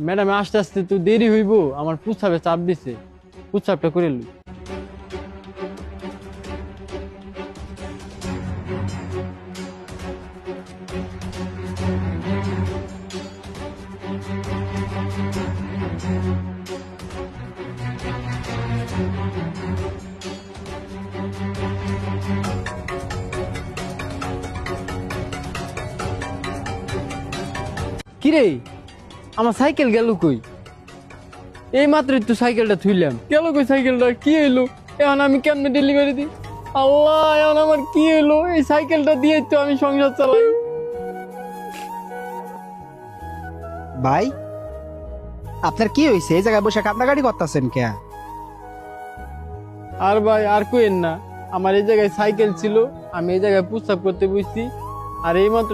Madam আস্তে আস্তে তো দেরি হইব, আমার প্রস্রাবে চাপ দিছে, প্রস্রাবটা করে লই। কিরে আমার সাইকেল গেল কই? এই মাত্রই তো সাইকেলটা থুইলাম, গেল কই সাইকেলটা? কি হইলো এখন? আমি কেমনে ডেলিভারি দিই? আল্লাহ, এখন আমার কি হইলো? এই সাইকেলটা দিয়ে তো আমি সংসার চালাই। ভাই, আপনার কি হয়েছে? এই জায়গায় বসে কান্নাকাটি করতেছেন কে? আর ভাই আর কইেন না, আমার এই জায়গায় সাইকেল ছিল, আমি এই জায়গায় প্রস্রাব করতে বসছি, আর এই মাত্র